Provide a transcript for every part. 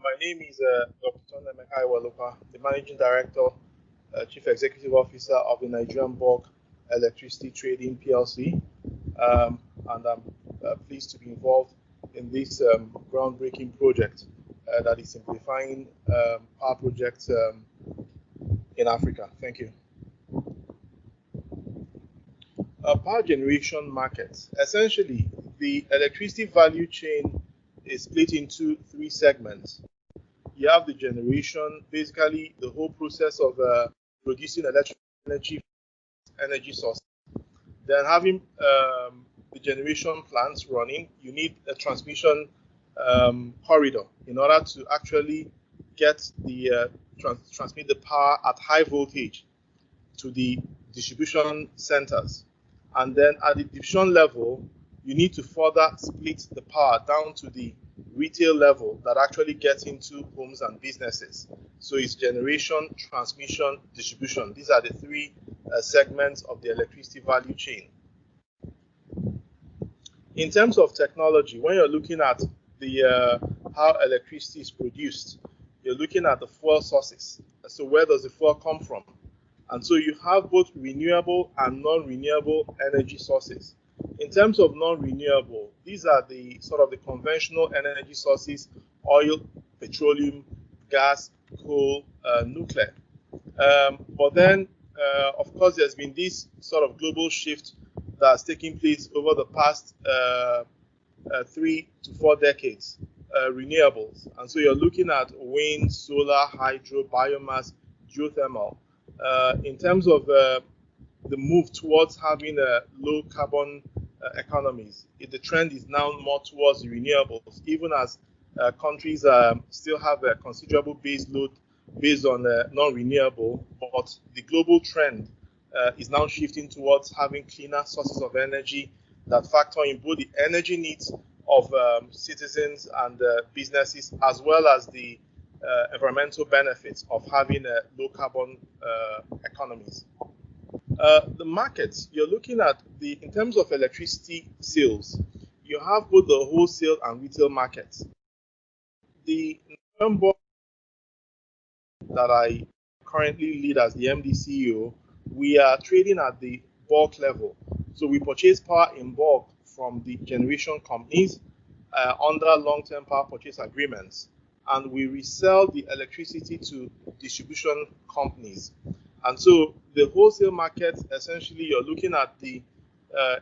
My name is Dr. Emeka Iwalupa, the Managing Director, Chief Executive Officer of the Nigerian Bulk Electricity Trading PLC, and I'm pleased to be involved in this groundbreaking project that is simplifying power projects in Africa. Thank you. Power generation markets. Essentially, the electricity value chain is split into three segments. You have the generation, basically the whole process of producing electric energy source. Then having the generation plants running, you need a transmission corridor in order to actually get the transmit the power at high voltage to the distribution centers. And then at the division level, you need to further split the power down to the retail level that actually gets into homes and businesses. So it's generation, transmission, distribution. These are the three segments of the electricity value chain. In terms of technology, when you're looking at the how electricity is produced, you're looking at the fuel sources. So where does the fuel come from? And so you have both renewable and non-renewable energy sources. In terms of non-renewable, these are the sort of the conventional energy sources: oil, petroleum, gas, coal, nuclear. But then, of course, there's been this sort of global shift that's taking place over the past 3 to 4 decades, renewables. And so you're looking at wind, solar, hydro, biomass, geothermal. In terms of the move towards having low carbon economies, the trend is now more towards renewables, even as countries still have a considerable base load based on non-renewable, but the global trend is now shifting towards having cleaner sources of energy that factor in both the energy needs of citizens and businesses, as well as the environmental benefits of having low carbon economies. The markets, you're looking at in terms of electricity sales, you have both the wholesale and retail markets. The number that I currently lead as the MD CEO, we are trading at the bulk level. So we purchase power in bulk from the generation companies under long-term power purchase agreements, and we resell the electricity to distribution companies. And so the wholesale market, essentially, you're looking at the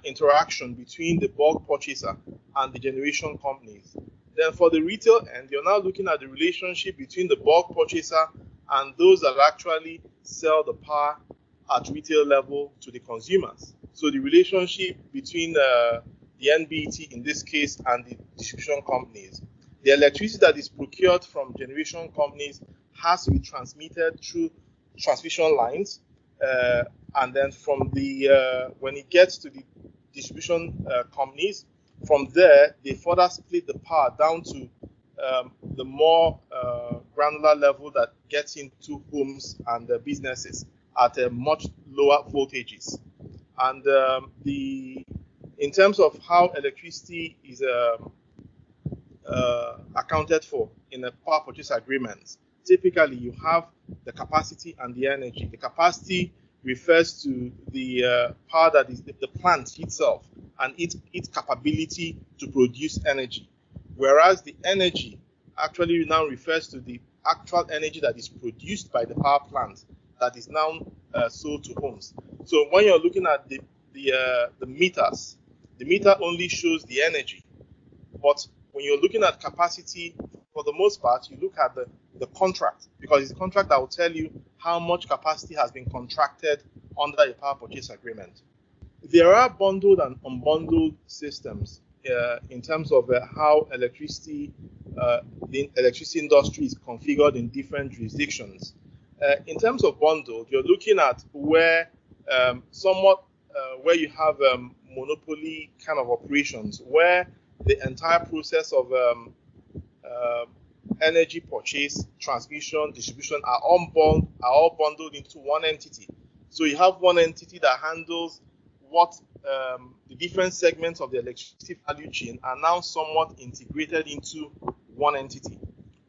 interaction between the bulk purchaser and the generation companies. Then for the retail end, you're now looking at the relationship between the bulk purchaser and those that actually sell the power at retail level to the consumers. So the relationship between the NBT in this case and the distribution companies. The electricity that is procured from generation companies has to be transmitted through transmission lines, and then from the when it gets to the distribution companies, from there they further split the power down to the more granular level that gets into homes and businesses at a much lower voltages. And in terms of how electricity is accounted for in a power purchase agreement, typically you have the capacity and the energy. The capacity refers to the power that is the plant itself and its capability to produce energy, whereas the energy actually now refers to the actual energy that is produced by the power plant that is now sold to homes. So when you're looking at the meters, the meter only shows the energy, but when you're looking at capacity, for the most part, you look at the contract, because it's a contract that will tell you how much capacity has been contracted under a power purchase agreement. There are bundled and unbundled systems in terms of how the electricity industry is configured in different jurisdictions. In terms of bundled, you're looking at where where you have monopoly kind of operations, where the entire process of energy purchase, transmission, distribution are all bundled into one entity. So you have one entity that handles what the different segments of the electricity value chain are now somewhat integrated into one entity.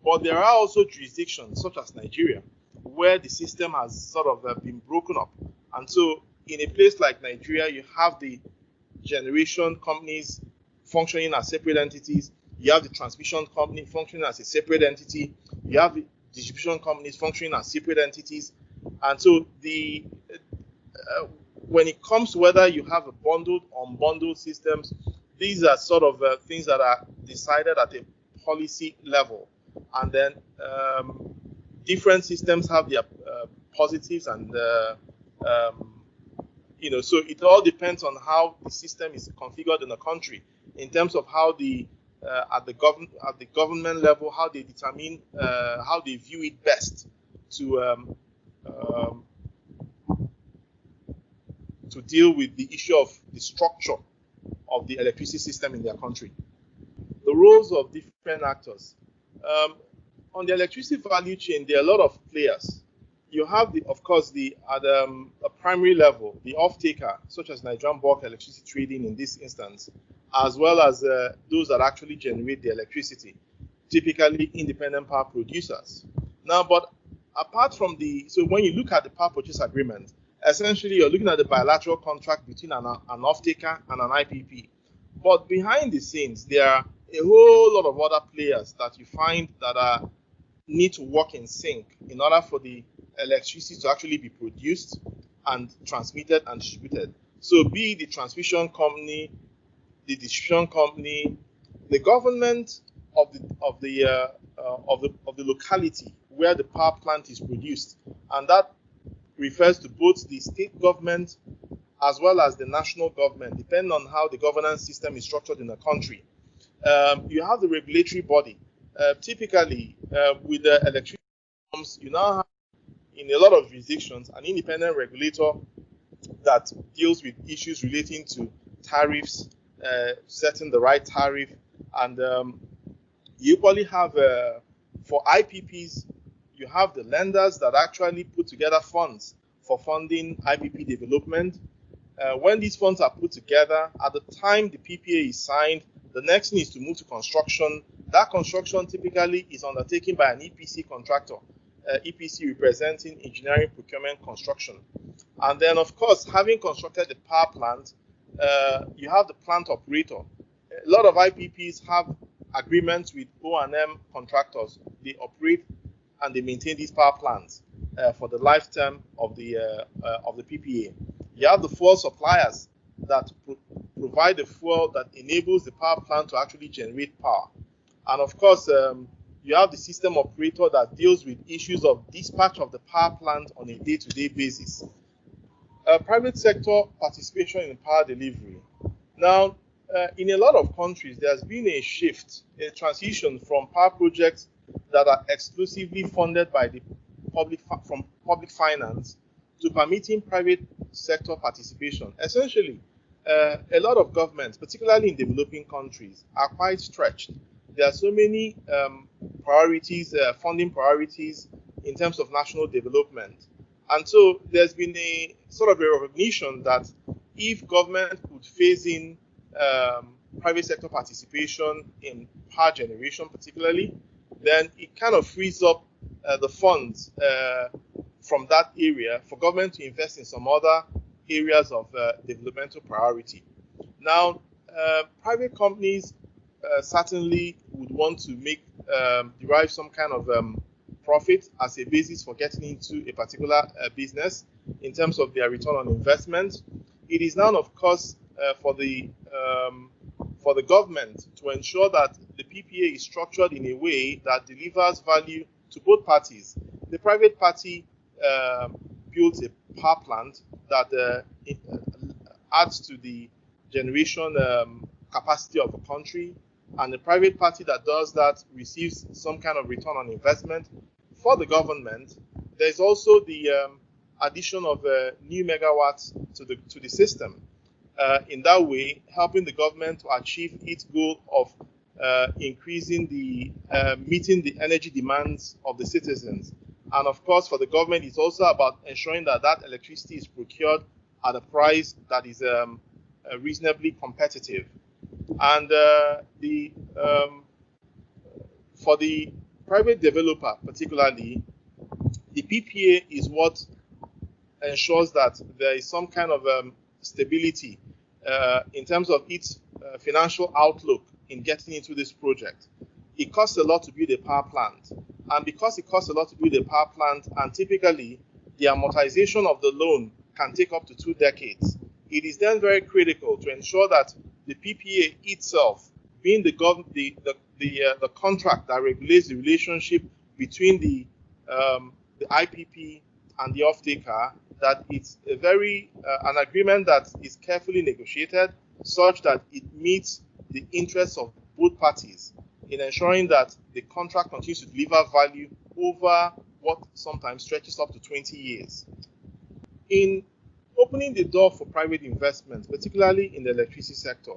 But there are also jurisdictions, such as Nigeria, where the system has sort of been broken up. And so in a place like Nigeria, you have the generation companies functioning as separate entities. You have the transmission company functioning as a separate entity. You have the distribution companies functioning as separate entities. And so when it comes to whether you have a bundled or unbundled systems, these are sort of things that are decided at a policy level. And then different systems have their positives and so it all depends on how the system is configured in a country in terms of how at the government level, how they determine how they view it best to deal with the issue of the structure of the electricity system in their country. The roles of different actors. On the electricity value chain, there are a lot of players. You have, at a primary level, the off-taker, such as Nigerian Bulk Electricity Trading in this instance, as well as those that actually generate the electricity, typically independent power producers. Now, but apart from so when you look at the power purchase agreement, essentially you're looking at the bilateral contract between an off-taker and an IPP. But behind the scenes, there are a whole lot of other players that you find that need to work in sync in order for the electricity to actually be produced and transmitted and distributed. So be the transmission company, the distribution company, the government of the locality where the power plant is produced, and that refers to both the state government as well as the national government, depending on how the governance system is structured in the country. You have the regulatory body. Typically, with the electricity norms, you now have, in a lot of jurisdictions, an independent regulator that deals with issues relating to tariffs, setting the right tariff, and you equally have, for IPPs, you have the lenders that actually put together funds for funding IPP development. When these funds are put together, at the time the PPA is signed, the next thing is to move to construction. That construction typically is undertaken by an EPC contractor, EPC representing engineering, procurement, construction. And then, of course, having constructed the power plant, you have the plant operator. A lot of IPPs have agreements with O&M contractors. They operate and they maintain these power plants for the lifetime of the PPA. You have the fuel suppliers that provide the fuel that enables the power plant to actually generate power. And of course, you have the system operator that deals with issues of dispatch of the power plant on a day-to-day basis. Private sector participation in power delivery. Now, in a lot of countries, there's been a shift, a transition from power projects that are exclusively funded by the public finance to permitting private sector participation. Essentially, a lot of governments, particularly in developing countries, are quite stretched. There are so many priorities, funding priorities in terms of national development. And so there's been a sort of a recognition that if government could phase in private sector participation in power generation particularly, then it kind of frees up the funds from that area for government to invest in some other areas of developmental priority. Now, private companies certainly would want to derive some kind of profit as a basis for getting into a particular business in terms of their return on investment. It is now, of course, for the government to ensure that the PPA is structured in a way that delivers value to both parties. The private party builds a power plant that adds to the generation capacity of a country, and the private party that does that receives some kind of return on investment. For the government, there's also the addition of new megawatts to the system. In that way, helping the government to achieve its goal of increasing meeting the energy demands of the citizens. And of course, for the government, it's also about ensuring that electricity is procured at a price that is reasonably competitive. And for the private developer particularly, the PPA is what ensures that there is some kind of stability in terms of its financial outlook in getting into this project. It costs a lot to build a power plant, and because it costs a lot to build a power plant, and typically the amortization of the loan can take up to 2 decades, it is then very critical to ensure that the PPA itself, being the contract that regulates the relationship between the IPP and the off-taker, that it's a very an agreement that is carefully negotiated such that it meets the interests of both parties in ensuring that the contract continues to deliver value over what sometimes stretches up to 20 years. In opening the door for private investment, particularly in the electricity sector,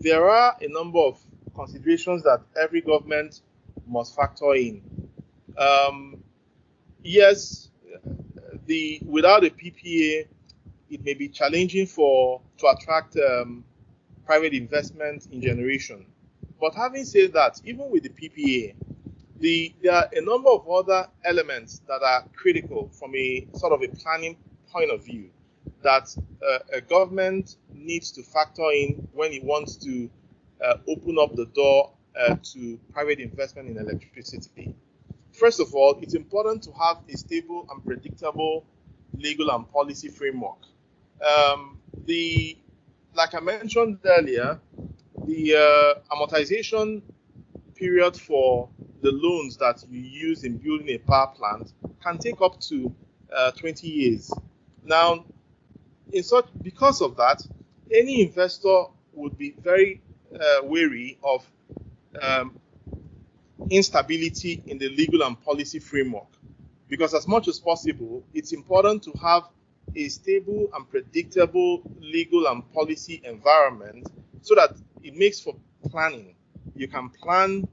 there are a number of considerations that every government must factor in. Yes, without a PPA, it may be challenging to attract private investment in generation. But having said that, even with the PPA, there are a number of other elements that are critical from a sort of a planning point of view that a government needs to factor in when it wants to open up the door to private investment in electricity. First of all, it's important to have a stable and predictable legal and policy framework. Like I mentioned earlier, the amortization period for the loans that you use in building a power plant can take up to 20 years. Now, because of that, any investor would be very wary of instability in the legal and policy framework, because as much as possible, it's important to have a stable and predictable legal and policy environment so that it makes for planning. You can plan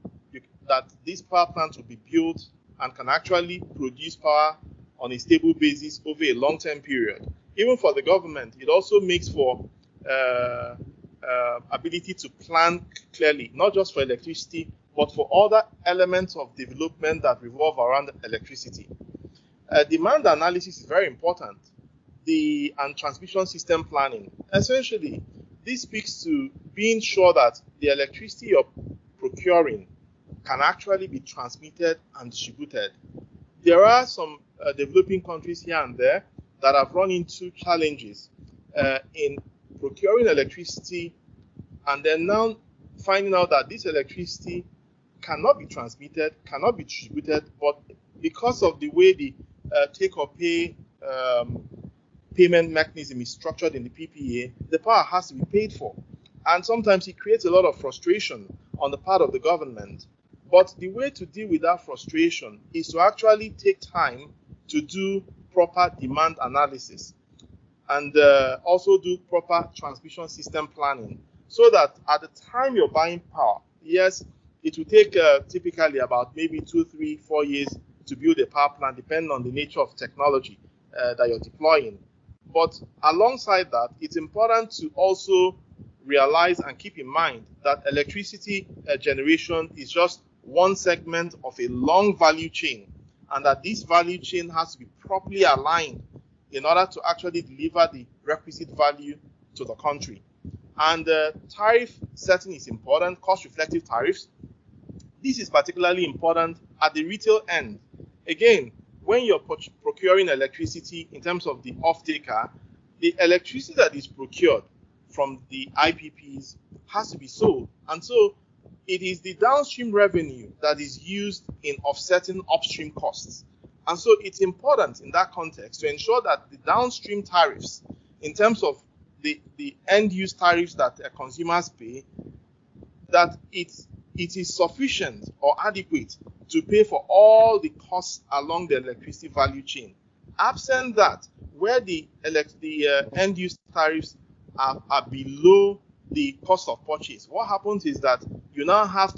that this power plant will be built and can actually produce power on a stable basis over a long-term period. Even for the government, it also makes for ability to plan clearly, not just for electricity, but for other elements of development that revolve around electricity. Demand analysis is very important, and transmission system planning. Essentially, this speaks to being sure that the electricity you're procuring can actually be transmitted and distributed. There are some developing countries here and there that have run into challenges in procuring electricity and then now finding out that this electricity cannot be transmitted, cannot be distributed, but because of the way the take-or-pay payment mechanism is structured in the PPA, the power has to be paid for. And sometimes it creates a lot of frustration on the part of the government. But the way to deal with that frustration is to actually take time to do proper demand analysis and also do proper transmission system planning, so that at the time you're buying power, yes, it will take typically about maybe 2, 3, 4 years to build a power plant, depending on the nature of technology that you're deploying. But alongside that, it's important to also realize and keep in mind that electricity generation is just one segment of a long value chain, and that this value chain has to be properly aligned in order to actually deliver the requisite value to the country. And tariff setting is important, cost-reflective tariffs. This is particularly important at the retail end. Again, when you're procuring electricity in terms of the off-taker, the electricity that is procured from the IPPs has to be sold. And so it is the downstream revenue that is used in offsetting upstream costs. And so it's important in that context to ensure that the downstream tariffs, in terms of the end-use tariffs that consumers pay, that it is sufficient or adequate to pay for all the costs along the electricity value chain. Absent that, where the end-use tariffs are below the cost of purchase, what happens is that you now have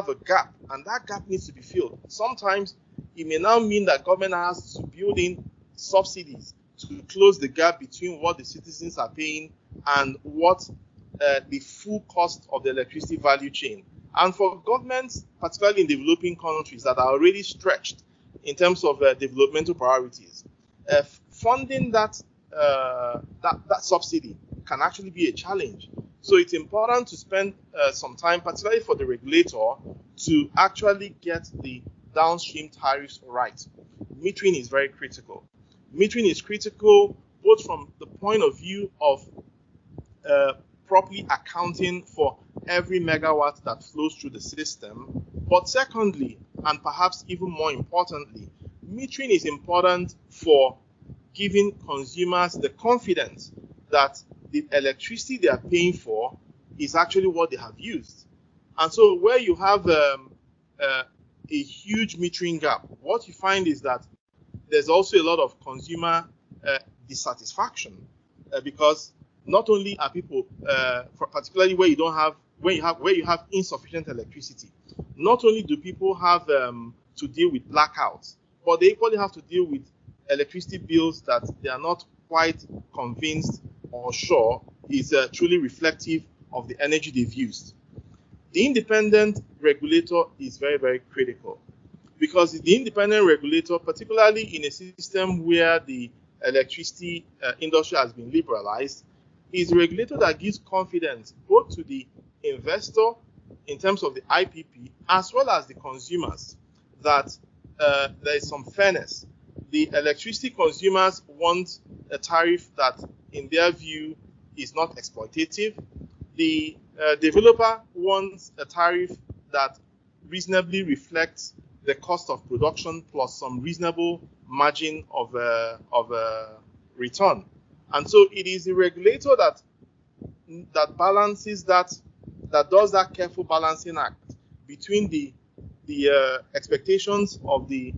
a gap, and that gap needs to be filled. Sometimes it may now mean that government has to build in subsidies to close the gap between what the citizens are paying and what the full cost of the electricity value chain. And for governments, particularly in developing countries that are already stretched in terms of developmental priorities, funding that subsidy can actually be a challenge. So it's important to spend some time, particularly for the regulator, to actually get the downstream tariffs right. Metering is very critical. Metering is critical both from the point of view of properly accounting for every megawatt that flows through the system, but secondly, and perhaps even more importantly, metering is important for giving consumers the confidence that the electricity they are paying for is actually what they have used. And so where you have a huge metering gap, what you find is that there's also a lot of consumer dissatisfaction because not only are people, particularly where you have insufficient electricity, not only do people have to deal with blackouts, but they equally have to deal with electricity bills that they are not quite convinced or sure is truly reflective of the energy they've used. The independent regulator is very, very critical because the independent regulator, particularly in a system where the electricity industry has been liberalized, is a regulator that gives confidence both to the investor in terms of the IPP as well as the consumers that there is some fairness. The electricity consumers want a tariff that, in their view, is not exploitative. The developer wants a tariff that reasonably reflects the cost of production plus some reasonable margin of return. And so it is the regulator that balances that does that careful balancing act between the expectations of the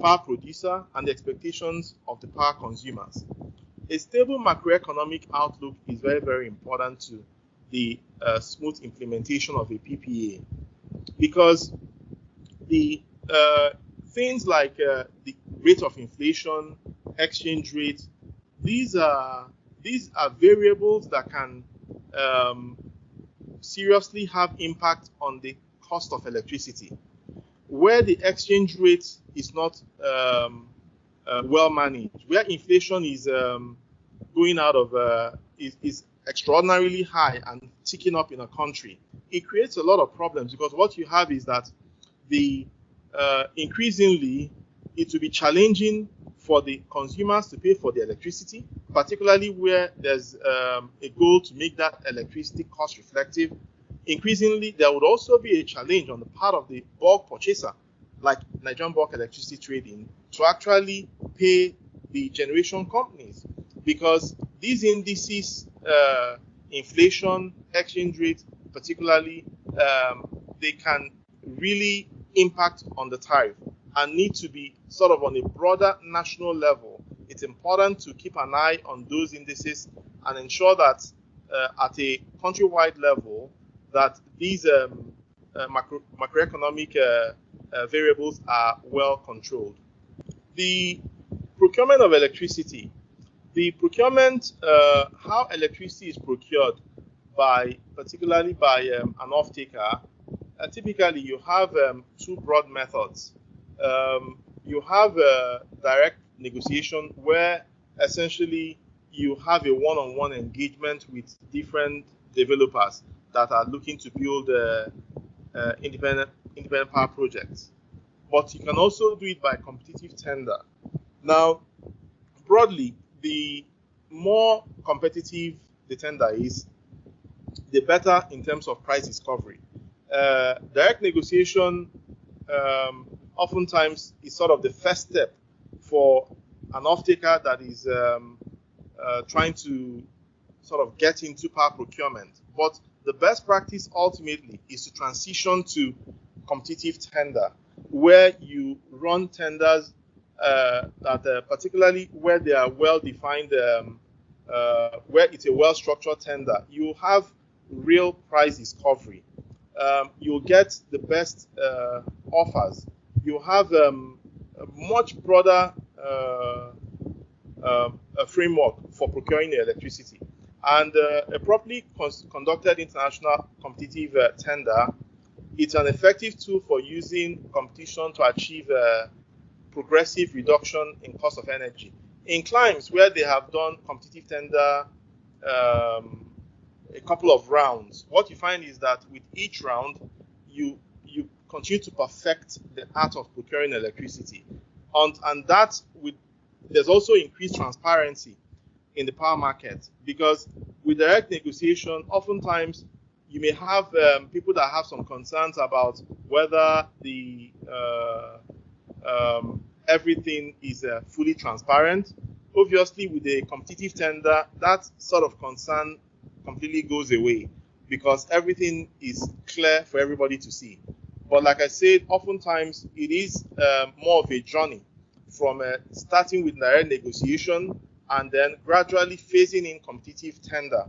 power producer and the expectations of the power consumers. A stable macroeconomic outlook is very, very important to the smooth implementation of a PPA because the things like the rate of inflation, exchange rate, these are variables that can seriously have impact on the cost of electricity. Where the exchange rate is not well managed, where inflation is going out of is extraordinarily high and ticking up in a country, it creates a lot of problems because what you have is that the increasingly it will be challenging for the consumers to pay for the electricity, particularly where there's a goal to make that electricity cost reflective. Increasingly, there would also be a challenge on the part of the bulk purchaser, like Nigerian Bulk Electricity Trading, to actually pay the generation companies because these indices, inflation, exchange rate, particularly, they can really impact on the tariff and need to be sort of on a broader national level. It's important to keep an eye on those indices and ensure that at a countrywide level that these macroeconomic variables are well controlled. The procurement of electricity. The procurement, how electricity is procured particularly by an off-taker, typically you have two broad methods. You have direct negotiation where essentially you have a one-on-one engagement with different developers that are looking to build independent power projects. But you can also do it by competitive tender. Now, broadly, the more competitive the tender is, the better in terms of price discovery. Direct negotiation oftentimes is sort of the first step for an off-taker that is trying to sort of get into power procurement. But the best practice ultimately is to transition to competitive tender, where you run tenders that particularly where they are well-defined, where it's a well-structured tender, you have real price discovery. You'll get the best offers. You have a much broader framework for procuring the electricity. And a properly conducted international competitive tender It's an effective tool for using competition to achieve a progressive reduction in cost of energy. In climes where they have done competitive tender a couple of rounds, what you find is that with each round, you continue to perfect the art of procuring electricity. And that there's also increased transparency in the power market, because with direct negotiation, oftentimes you may have people that have some concerns about whether the everything is fully transparent. Obviously, with a competitive tender, that sort of concern completely goes away because everything is clear for everybody to see. But like I said, oftentimes it is more of a journey from starting with direct negotiation and then gradually phasing in competitive tender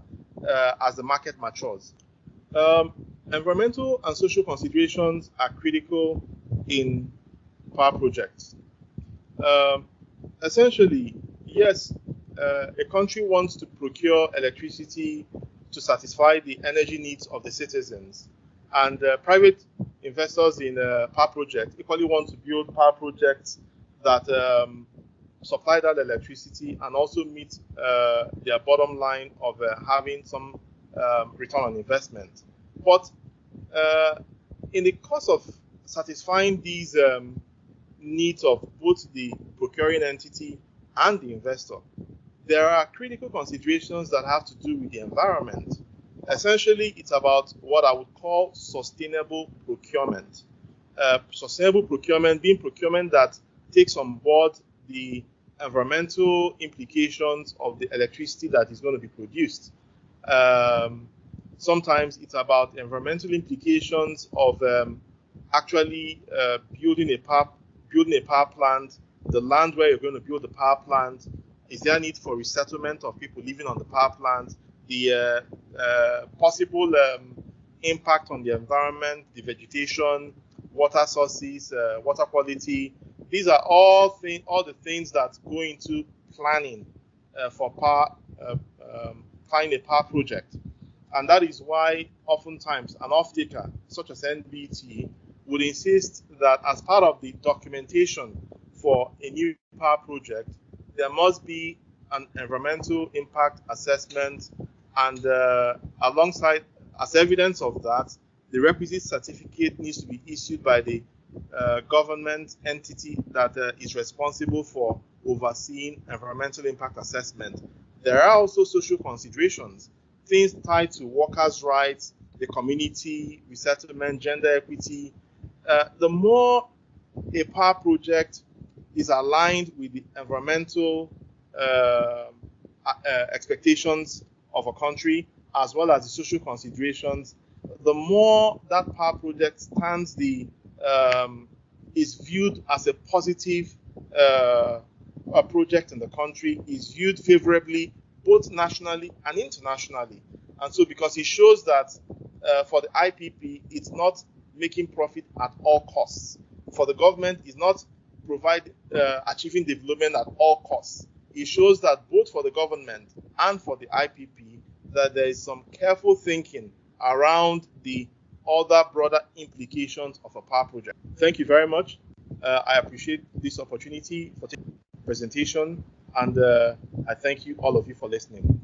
as the market matures. Environmental and social considerations are critical in power projects. Essentially, yes, a country wants to procure electricity to satisfy the energy needs of the citizens, and private investors in power projects equally want to build power projects that supply that electricity and also meet their bottom line of having some return on investment. But in the course of satisfying these needs of both the procuring entity and the investor, there are critical considerations that have to do with the environment. Essentially, it's about what I would call sustainable procurement. Sustainable procurement being procurement that takes on board the environmental implications of the electricity that is going to be produced. Sometimes it's about environmental implications of actually building a power plant, the land where you're going to build the power plant. Is there a need for resettlement of people living on the power plant? The possible impact on the environment, the vegetation, water sources, water quality. These are all the things that go into planning for planning a power project. And that is why oftentimes an off-taker, such as NBT, would insist that as part of the documentation for a new power project, there must be an environmental impact assessment, and alongside, as evidence of that, the requisite certificate needs to be issued by the government entity that is responsible for overseeing environmental impact assessment. There are also social considerations, things tied to workers' rights, the community, resettlement, gender equity. The more a power project is aligned with the environmental expectations of a country, as well as the social considerations, the more that power project stands is viewed as a positive project in the country, is viewed favorably both nationally and internationally. And so because it shows that for the IPP, it's not making profit at all costs. For the government, it's not achieving development at all costs. It shows that both for the government and for the IPP, that there is some careful thinking around the other broader implications of a power project. Thank you very much. I appreciate this opportunity for taking the presentation, and I thank you, all of you, for listening.